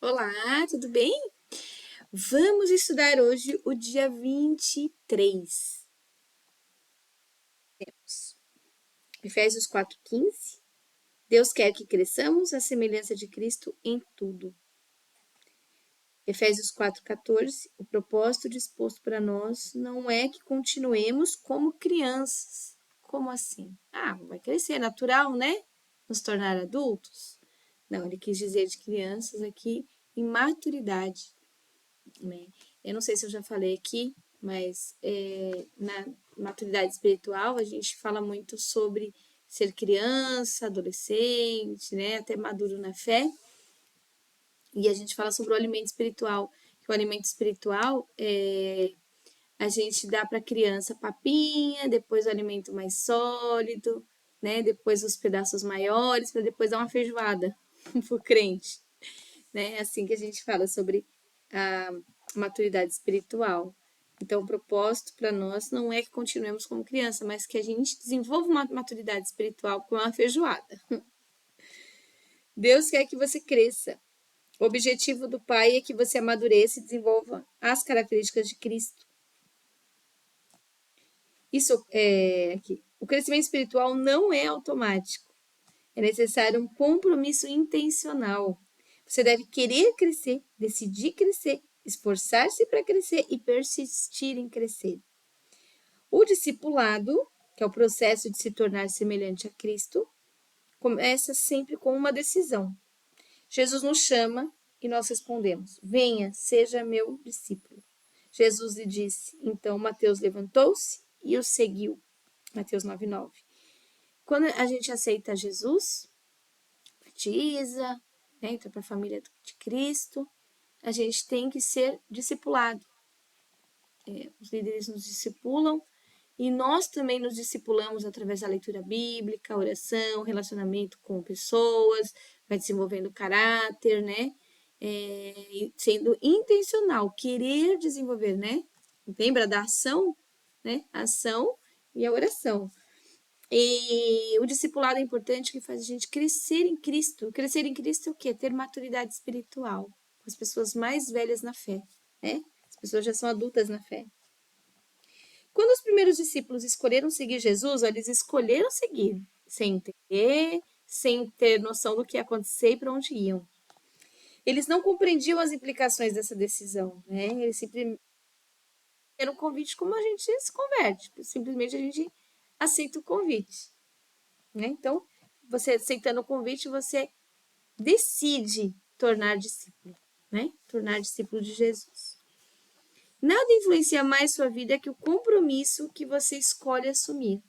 Olá, tudo bem? Vamos estudar hoje o dia 23. Temos Efésios 4:15. Deus quer que cresçamos à semelhança de Cristo em tudo. Efésios 4:14. O propósito disposto para nós não é que continuemos como crianças. Como assim? Vai crescer, é natural, né? Nos tornar adultos? Não, ele quis dizer de crianças aqui em maturidade, né? Eu não sei se eu já falei aqui, mas na maturidade espiritual a gente fala muito sobre ser criança, adolescente, né, até maduro na fé. E a gente fala sobre o alimento espiritual, que o alimento espiritual a gente dá para a criança papinha, depois o alimento mais sólido, né, depois os pedaços maiores, para depois dar uma feijoada pro crente, né? É assim que a gente fala sobre a maturidade espiritual. Então, o propósito para nós não é que continuemos como criança, mas que a gente desenvolva uma maturidade espiritual com uma feijoada. Deus quer que você cresça. O objetivo do Pai é que você amadureça e desenvolva as características de Cristo. Isso é aqui. O crescimento espiritual não é automático. É necessário um compromisso intencional. Você deve querer crescer, decidir crescer, esforçar-se para crescer e persistir em crescer. O discipulado, que é o processo de se tornar semelhante a Cristo, começa sempre com uma decisão. Jesus nos chama e nós respondemos: venha, seja meu discípulo. Jesus lhe disse. Então Mateus levantou-se e o seguiu. Mateus 9:9. Quando a gente aceita Jesus, batiza, né, entra para a família de Cristo, a gente tem que ser discipulado. Os líderes nos discipulam e nós também nos discipulamos através da leitura bíblica, oração, relacionamento com pessoas, vai desenvolvendo caráter, né? Sendo intencional, querer desenvolver, né? Lembra da ação, né? A ação e a oração. E o discipulado é importante, que faz a gente crescer em Cristo. Crescer em Cristo é o quê? Ter maturidade espiritual. Com as pessoas mais velhas na fé, né? As pessoas já são adultas na fé. Quando os primeiros discípulos escolheram seguir Jesus, eles escolheram seguir, sem entender, sem ter noção do que ia acontecer e para onde iam. Eles não compreendiam as implicações dessa decisão, né? Eles simplesmente eram um convite como a gente se converte. Simplesmente a gente aceita o convite, né? Então, você aceitando o convite, você decide tornar discípulo, né? Tornar discípulo de Jesus. Nada influencia mais sua vida que o compromisso que você escolhe assumir.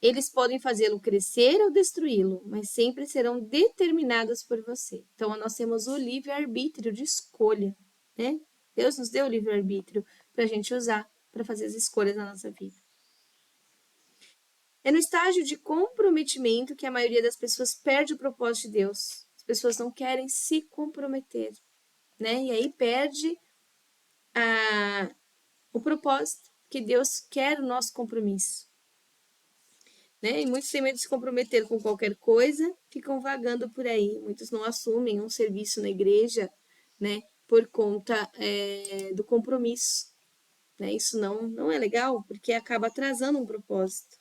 Eles podem fazê-lo crescer ou destruí-lo, mas sempre serão determinados por você. Então, nós temos o livre-arbítrio de escolha, né? Deus nos deu o livre-arbítrio para a gente usar para fazer as escolhas na nossa vida. É no estágio de comprometimento que a maioria das pessoas perde o propósito de Deus. As pessoas não querem se comprometer, né? E aí perde o propósito, que Deus quer o nosso compromisso. Né? E muitos têm medo de se comprometer com qualquer coisa, ficam vagando por aí. Muitos não assumem um serviço na igreja, né? Por conta do compromisso. Né? Isso não é legal, porque acaba atrasando um propósito.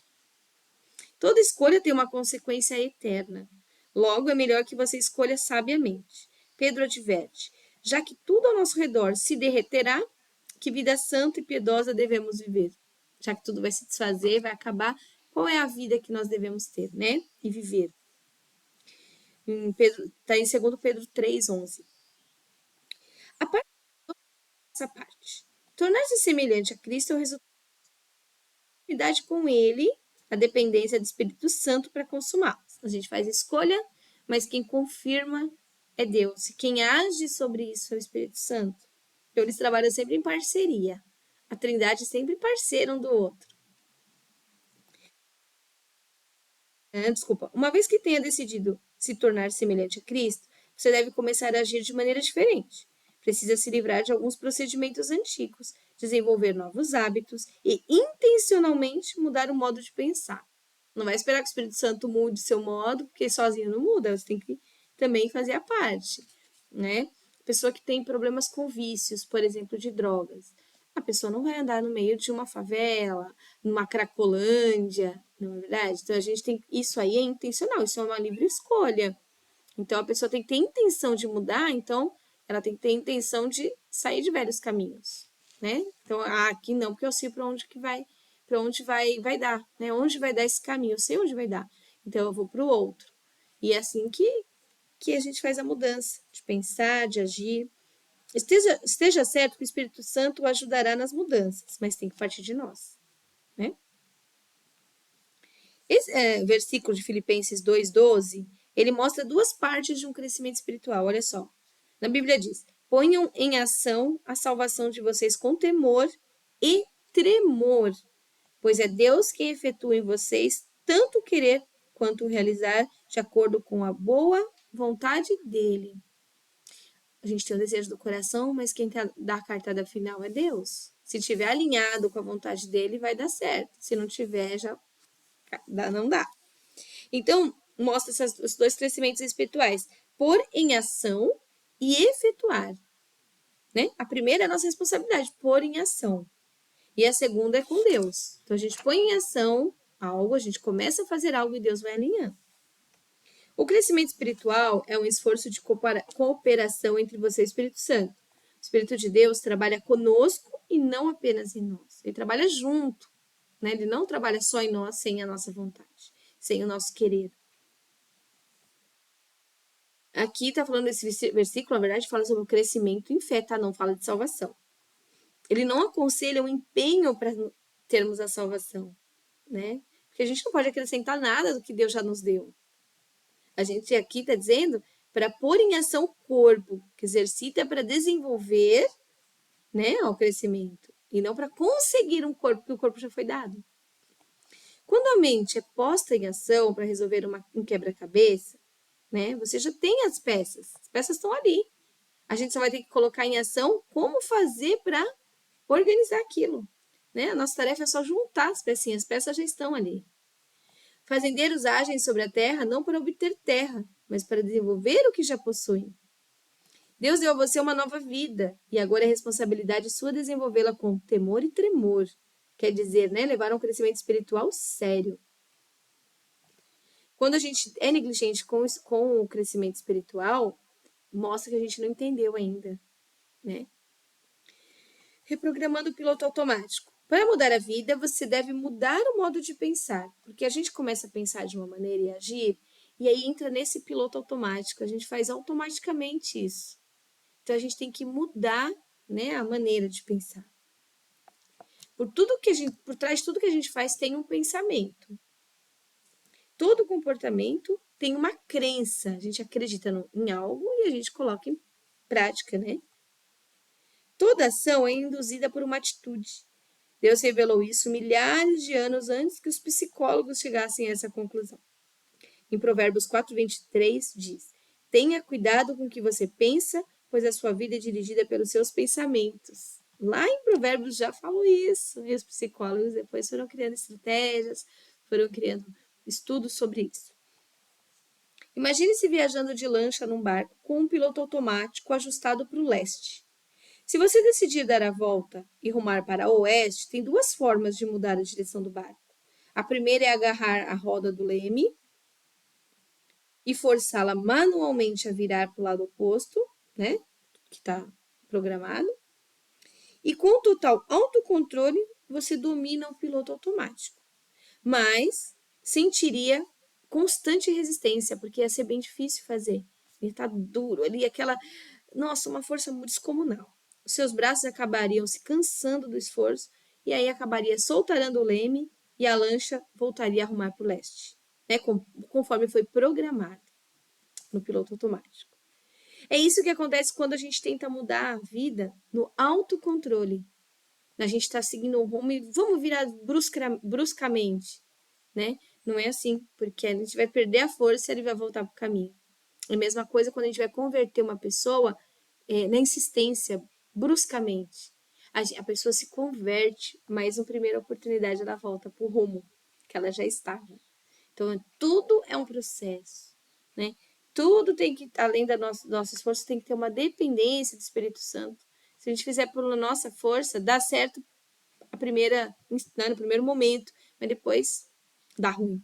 Toda escolha tem uma consequência eterna. Logo, é melhor que você escolha sabiamente. Pedro adverte: já que tudo ao nosso redor se derreterá, que vida santa e piedosa devemos viver? Já que tudo vai se desfazer, vai acabar, qual é a vida que nós devemos ter, né? E viver. Está em 2 Pedro 3:11. A parte dessa parte. Tornar-se semelhante a Cristo é o resultado da unidade com Ele, a dependência do Espírito Santo para consumá-los. A gente faz escolha, mas quem confirma é Deus. E quem age sobre isso é o Espírito Santo. Então, eles trabalham sempre em parceria. A Trindade é sempre parceira um do outro. Uma vez que tenha decidido se tornar semelhante a Cristo, você deve começar a agir de maneira diferente. Precisa se livrar de alguns procedimentos antigos, desenvolver novos hábitos e intencionalmente mudar o modo de pensar. Não vai esperar que o Espírito Santo mude seu modo, porque sozinho não muda. Você tem que também fazia parte, né? Pessoa que tem problemas com vícios, por exemplo, de drogas. A pessoa não vai andar no meio de uma favela, numa cracolândia, não é verdade? Então, a gente tem... Isso aí é intencional, isso é uma livre escolha. Então, a pessoa tem que ter intenção de mudar, então, ela tem que ter intenção de sair de velhos caminhos, né? Então, aqui não, porque eu sei para onde vai dar, né? Onde vai dar esse caminho, eu sei onde vai dar. Então, eu vou para o outro. E é assim que a gente faz a mudança de pensar, de agir. Esteja certo que o Espírito Santo o ajudará nas mudanças, mas tem que partir de nós, né? Esse versículo de Filipenses 2,12, ele mostra duas partes de um crescimento espiritual, olha só. Na Bíblia diz, ponham em ação a salvação de vocês com temor e tremor, pois é Deus quem efetua em vocês tanto o querer quanto o realizar de acordo com a boa vontade dele. A gente tem o desejo do coração, mas quem dá a cartada final é Deus. Se tiver alinhado com a vontade dele, vai dar certo. Se não tiver, já não dá. Então, mostra esses dois crescimentos espirituais. Pôr em ação e efetuar. Né? A primeira é a nossa responsabilidade, pôr em ação. E a segunda é com Deus. Então, a gente põe em ação algo, a gente começa a fazer algo e Deus vai alinhando. O crescimento espiritual é um esforço de cooperação entre você e o Espírito Santo. O Espírito de Deus trabalha conosco e não apenas em nós. Ele trabalha junto, né? Ele não trabalha só em nós, sem a nossa vontade, sem o nosso querer. Aqui está falando desse versículo, na verdade, fala sobre o crescimento em fé, tá? Não fala de salvação. Ele não aconselha o empenho para termos a salvação, né? Porque a gente não pode acrescentar nada do que Deus já nos deu. A gente aqui está dizendo para pôr em ação o corpo, que exercita para desenvolver, né, o crescimento, e não para conseguir um corpo, que o corpo já foi dado. Quando a mente é posta em ação para resolver um quebra-cabeça, né, você já tem as peças estão ali. A gente só vai ter que colocar em ação como fazer para organizar aquilo. Né? A nossa tarefa é só juntar as pecinhas, as peças já estão ali. Fazendeiros agem sobre a terra não para obter terra, mas para desenvolver o que já possuem. Deus deu a você uma nova vida e agora é responsabilidade sua desenvolvê-la com temor e tremor. Quer dizer, né, levar a um crescimento espiritual sério. Quando a gente é negligente com o crescimento espiritual, mostra que a gente não entendeu ainda, né? Reprogramando o piloto automático. Para mudar a vida, você deve mudar o modo de pensar, porque a gente começa a pensar de uma maneira e agir, e aí entra nesse piloto automático, a gente faz automaticamente isso. Então, a gente tem que mudar, né, a maneira de pensar. Por trás de tudo que a gente faz tem um pensamento. Todo comportamento tem uma crença. A gente acredita em algo e a gente coloca em prática, né? Toda ação é induzida por uma atitude. Deus revelou isso milhares de anos antes que os psicólogos chegassem a essa conclusão. Em Provérbios 4:23 diz: tenha cuidado com o que você pensa, pois a sua vida é dirigida pelos seus pensamentos. Lá em Provérbios já falou isso, e os psicólogos depois foram criando estratégias, foram criando estudos sobre isso. Imagine-se viajando de lancha num barco com um piloto automático ajustado para o leste. Se você decidir dar a volta e rumar para o oeste, tem duas formas de mudar a direção do barco. A primeira é agarrar a roda do leme e forçá-la manualmente a virar para o lado oposto, né? Que está programado. E com total autocontrole, você domina o piloto automático. Mas sentiria constante resistência, porque ia ser bem difícil fazer. Ia estar duro ali, nossa, uma força descomunal. Os seus braços acabariam se cansando do esforço e aí acabaria soltarando o leme e a lancha voltaria a arrumar para o leste, né? Conforme foi programado no piloto automático. É isso que acontece quando a gente tenta mudar a vida no autocontrole. A gente está seguindo um rumo e vamos virar bruscamente, né? Não é assim, porque a gente vai perder a força e ele vai voltar para o caminho. É a mesma coisa quando a gente vai converter uma pessoa na insistência, bruscamente. A pessoa se converte, mas na primeira oportunidade ela volta para o rumo que ela já estava. Então, tudo é um processo, né? Tudo tem que, além do nosso esforço, tem que ter uma dependência do Espírito Santo. Se a gente fizer por nossa força, dá certo no primeiro momento, mas depois dá ruim.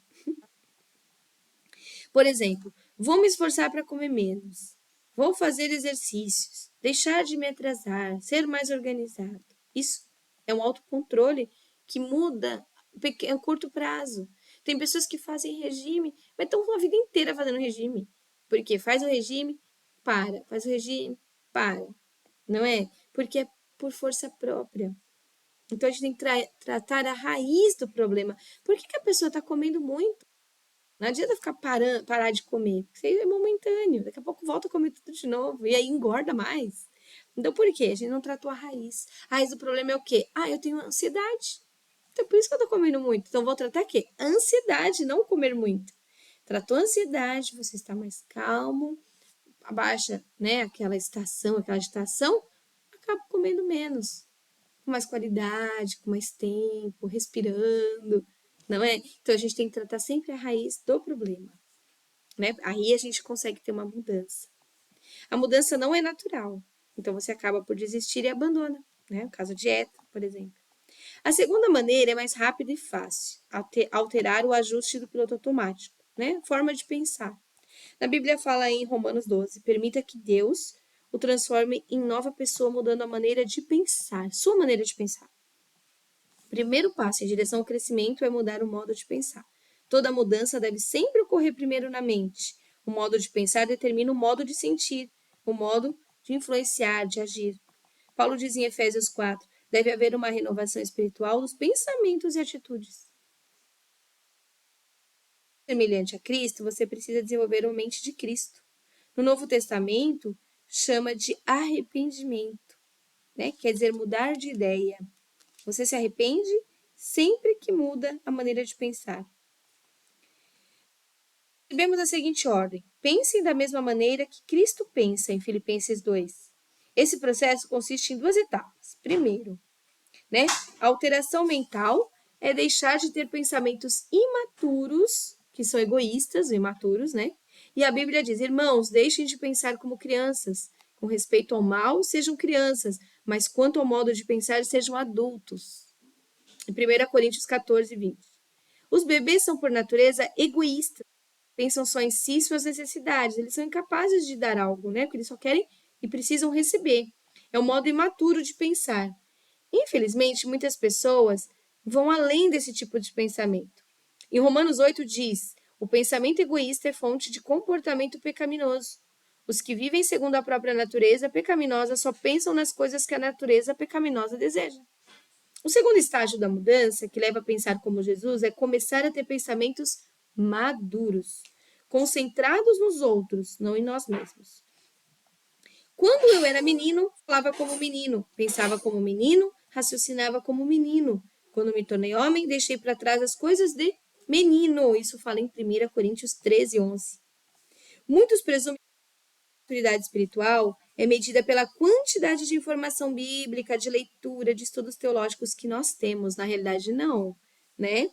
Por exemplo, vou me esforçar para comer menos, vou fazer exercícios, deixar de me atrasar, ser mais organizado. Isso é um autocontrole que muda a curto prazo. Tem pessoas que fazem regime, mas estão a vida inteira fazendo regime. Porque faz o regime, para. Faz o regime, para. Não é? Porque é por força própria. Então a gente tem que tratar a raiz do problema. Por que a pessoa está comendo muito? Não adianta ficar parar de comer. Isso aí é momentâneo. Daqui a pouco volta a comer tudo de novo. E aí engorda mais. Então por quê? A gente não tratou a raiz. A raiz do problema é o quê? Eu tenho ansiedade. Então por isso que eu tô comendo muito. Então vou tratar o quê? Ansiedade, não comer muito. Tratou a ansiedade, você está mais calmo, abaixa, né, aquela agitação, acaba comendo menos, com mais qualidade, com mais tempo, respirando, não é? Então a gente tem que tratar sempre a raiz do problema, né? Aí a gente consegue ter uma mudança. A mudança não é natural, então você acaba por desistir e abandona, né? No caso dieta, por exemplo. A segunda maneira é mais rápida e fácil, alterar o ajuste do piloto automático, né? Forma de pensar. Na Bíblia fala em Romanos 12, permita que Deus o transforme em nova pessoa, mudando a maneira de pensar, sua maneira de pensar. O primeiro passo em direção ao crescimento é mudar o modo de pensar. Toda mudança deve sempre ocorrer primeiro na mente. O modo de pensar determina o modo de sentir, o modo de influenciar, de agir. Paulo diz em Efésios 4, deve haver uma renovação espiritual dos pensamentos e atitudes. Semelhante a Cristo, você precisa desenvolver uma mente de Cristo. No Novo Testamento, chama de arrependimento, né? Quer dizer, mudar de ideia. Você se arrepende sempre que muda a maneira de pensar. Recebemos a seguinte ordem: pensem da mesma maneira que Cristo pensa, em Filipenses 2. Esse processo consiste em 2 etapas. Primeiro, né, a alteração mental é deixar de ter pensamentos imaturos, que são egoístas, imaturos, né? E a Bíblia diz: irmãos, deixem de pensar como crianças. Com respeito ao mal, sejam crianças, mas quanto ao modo de pensar, sejam adultos. Em 1 Coríntios 14, 20. Os bebês são, por natureza, egoístas. Pensam só em si e suas necessidades. Eles são incapazes de dar algo, né? Porque eles só querem e precisam receber. É um modo imaturo de pensar. Infelizmente, muitas pessoas vão além desse tipo de pensamento. Em Romanos 8 diz: o pensamento egoísta é fonte de comportamento pecaminoso. Os que vivem segundo a própria natureza pecaminosa só pensam nas coisas que a natureza pecaminosa deseja. O segundo estágio da mudança, que leva a pensar como Jesus, é começar a ter pensamentos maduros, concentrados nos outros, não em nós mesmos. Quando eu era menino, falava como menino, pensava como menino, raciocinava como menino. Quando me tornei homem, deixei para trás as coisas de menino. Isso fala em 1 Coríntios 13, 11. Muitos presumem que a maturidade espiritual é medida pela quantidade de informação bíblica, de leitura, de estudos teológicos que nós temos. Na realidade, não, né?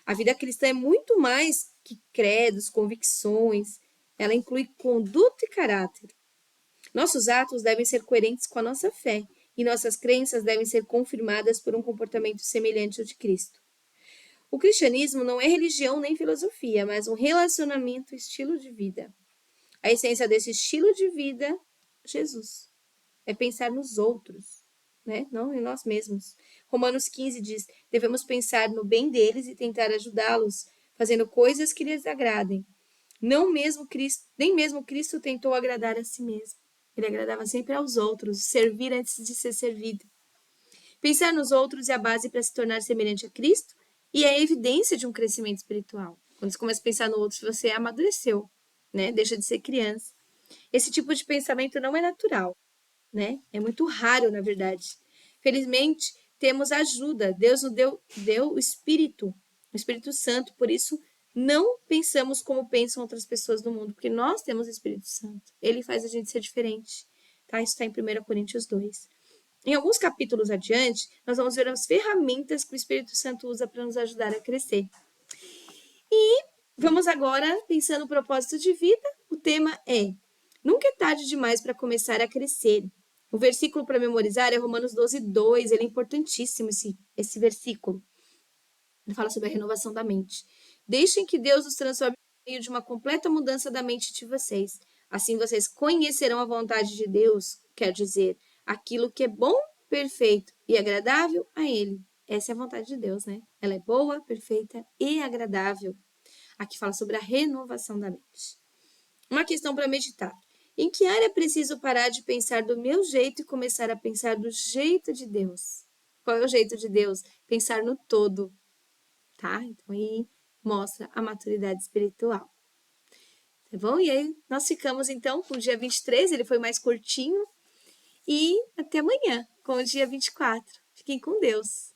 A vida cristã é muito mais que credos, convicções. Ela inclui conduta e caráter. Nossos atos devem ser coerentes com a nossa fé e nossas crenças devem ser confirmadas por um comportamento semelhante ao de Cristo. O cristianismo não é religião nem filosofia, mas um relacionamento, estilo de vida. A essência desse estilo de vida, Jesus, é pensar nos outros, né? Não em nós mesmos. Romanos 15 diz: devemos pensar no bem deles e tentar ajudá-los, fazendo coisas que lhes agradem. Nem mesmo Cristo tentou agradar a si mesmo. Ele agradava sempre aos outros, servir antes de ser servido. Pensar nos outros é a base para se tornar semelhante a Cristo e é a evidência de um crescimento espiritual. Quando você começa a pensar no outro, você amadureceu, né? Deixa de ser criança. Esse tipo de pensamento não é natural, né? É muito raro, na verdade. Felizmente, temos ajuda. Deus nos deu o Espírito Santo, por isso não pensamos como pensam outras pessoas do mundo, porque nós temos o Espírito Santo. Ele faz a gente ser diferente. Tá? Isso está em 1 Coríntios 2. Em alguns capítulos adiante, nós vamos ver as ferramentas que o Espírito Santo usa para nos ajudar a crescer. E Vamos agora pensar no propósito de vida. O tema é: nunca é tarde demais para começar a crescer. O versículo para memorizar é Romanos 12:2. Ele é importantíssimo, esse versículo. Ele fala sobre a renovação da mente. Deixem que Deus os transforme por meio de uma completa mudança da mente de vocês. Assim vocês conhecerão a vontade de Deus, quer dizer, aquilo que é bom, perfeito e agradável a Ele. Essa é a vontade de Deus, né? Ela é boa, perfeita e agradável. Aqui fala sobre a renovação da mente. Uma questão para meditar. Em que área preciso parar de pensar do meu jeito e começar a pensar do jeito de Deus? Qual é o jeito de Deus? Pensar no todo, tá? Então aí mostra a maturidade espiritual. Tá bom? E aí nós ficamos então com o dia 23, ele foi mais curtinho. E até amanhã com o dia 24. Fiquem com Deus.